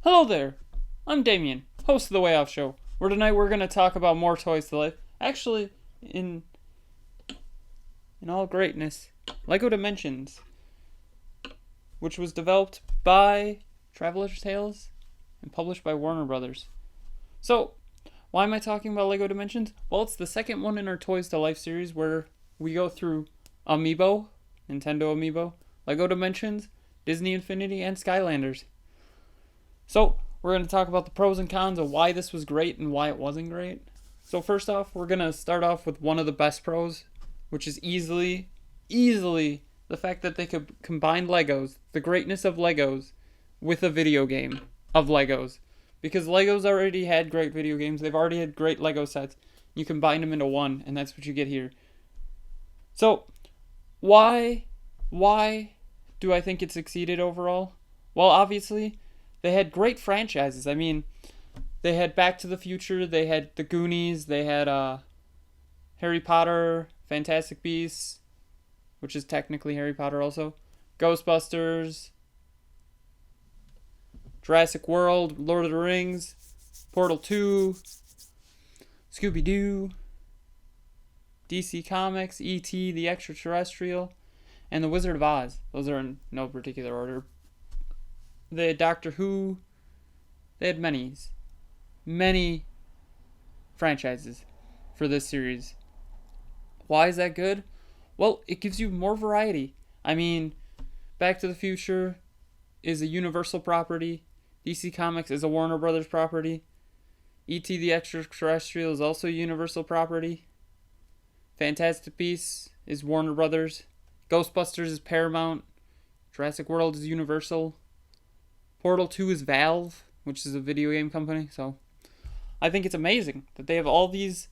Hello there, I'm Damien, host of The Way Off Show, where tonight we're going to talk about more Toys to Life. Actually, in all greatness, LEGO Dimensions, which was developed by Traveler's Tales and published by Warner Brothers. So, why am I talking about LEGO Dimensions? Well, it's the second one in our Toys to Life series where we go through Amiibo, Nintendo Amiibo, LEGO Dimensions, Disney Infinity, and Skylanders. So, we're going to talk about the pros and cons of why this was great and why it wasn't great. So first off, we're going to start off with one of the best pros, which is easily the fact that they could combine Legos, the greatness of Legos, with a video game of Legos. Because Legos already had great video games, they've already had great Lego sets. You combine them into one, and that's what you get here. So, why do I think it succeeded overall? Well, obviously, they had great franchises. I mean, they had Back to the Future, they had The Goonies, they had Harry Potter, Fantastic Beasts, which is technically Harry Potter also, Ghostbusters, Jurassic World, Lord of the Rings, Portal 2, Scooby-Doo, DC Comics, E.T., The Extraterrestrial, and The Wizard of Oz. Those are in no particular order. They had Doctor Who. They had many franchises for this series. Why is that good? Well, it gives you more variety. I mean, Back to the Future is a Universal property. DC Comics is a Warner Brothers property. E.T. the Extraterrestrial is also a Universal property. Fantastic Beasts is Warner Brothers. Ghostbusters is Paramount. Jurassic World is Universal. Portal 2 is Valve, which is a video game company. So I think it's amazing that they have all these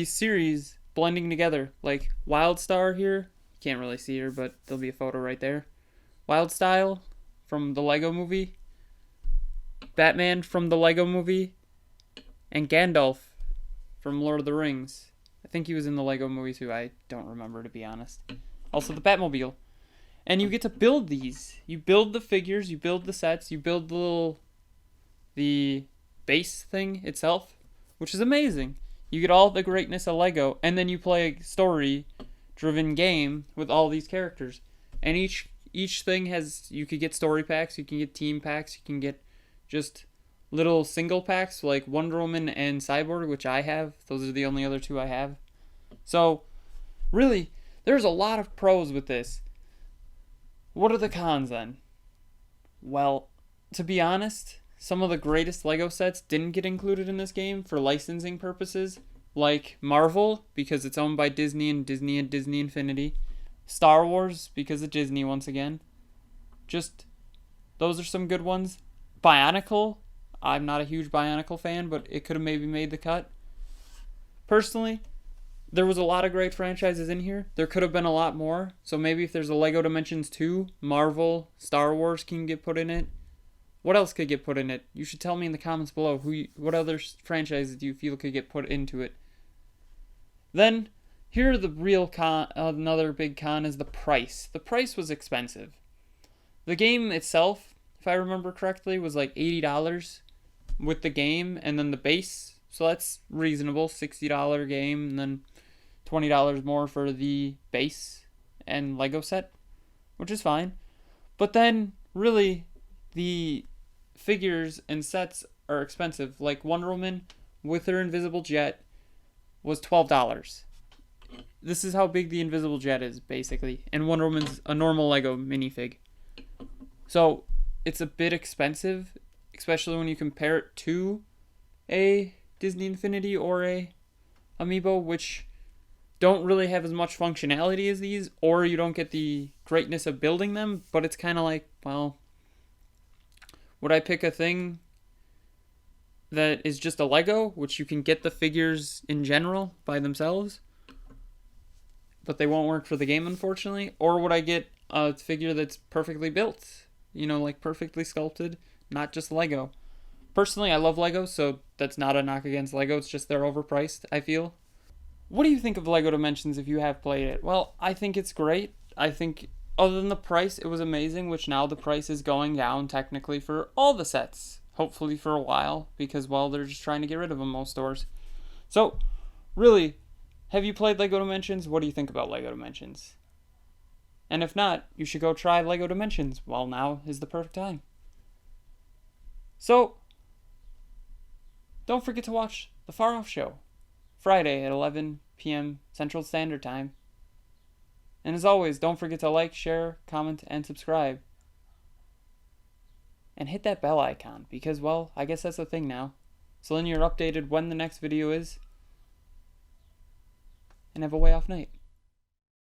series blending together. Like Wildstar here. You can't really see her, but there'll be a photo right there. Wildstyle from the Lego movie. Batman from the Lego movie. And Gandalf from Lord of the Rings. I think he was in the Lego movie too. I don't remember, to be honest. Also the Batmobile. And you get to build these. You build the figures, you build the sets, you build the base thing itself, which is amazing. You get all the greatness of Lego, and then you play a story-driven game with all these characters. And each thing has, you could get story packs, you can get team packs, you can get just little single packs like Wonder Woman and Cyborg, which I have. Those are the only other two I have. So, really, there's a lot of pros with this. What are the cons then? Well, to be honest, some of the greatest Lego sets didn't get included in this game for licensing purposes, like Marvel, because it's owned by Disney and Disney Infinity. Star Wars, because of Disney once again. Just, those are some good ones. Bionicle, I'm not a huge Bionicle fan, but it could have maybe made the cut. Personally, there was a lot of great franchises in here. There could have been a lot more. So maybe if there's a LEGO Dimensions 2, Marvel, Star Wars can get put in it. What else could get put in it? You should tell me in the comments below. What other franchises do you feel could get put into it? Then, here are the real con. Another big con is the price. The price was expensive. The game itself, if I remember correctly, was like $80 with the game and then the base. So that's reasonable. $60 game and then $20 more for the base and Lego set, which is fine. But then, really, the figures and sets are expensive. Like Wonder Woman with her invisible jet was $12. This is how big the invisible jet is, basically. And Wonder Woman's a normal Lego minifig. So, it's a bit expensive, especially when you compare it to a Disney Infinity or a Amiibo, which don't really have as much functionality as these, or you don't get the greatness of building them, but it's kind of like, well, would I pick a thing that is just a Lego, which you can get the figures in general by themselves, but they won't work for the game, unfortunately? Or would I get a figure that's perfectly built, like perfectly sculpted, not just Lego? Personally, I love Lego, so that's not a knock against Lego, it's just they're overpriced, I feel. What do you think of LEGO Dimensions if you have played it? Well, I think it's great. I think other than the price, it was amazing, which now the price is going down technically for all the sets. Hopefully for a while, because, well, they're just trying to get rid of them, most stores. So, really, have you played LEGO Dimensions? What do you think about LEGO Dimensions? And if not, you should go try LEGO Dimensions. Well, now is the perfect time. So, don't forget to watch The Far Off Show, Friday at 11 p.m. Central Standard Time. And as always, don't forget to like, share, comment, and subscribe. And hit that bell icon, because, well, I guess that's the thing now. So then you're updated when the next video is. And have a way off night.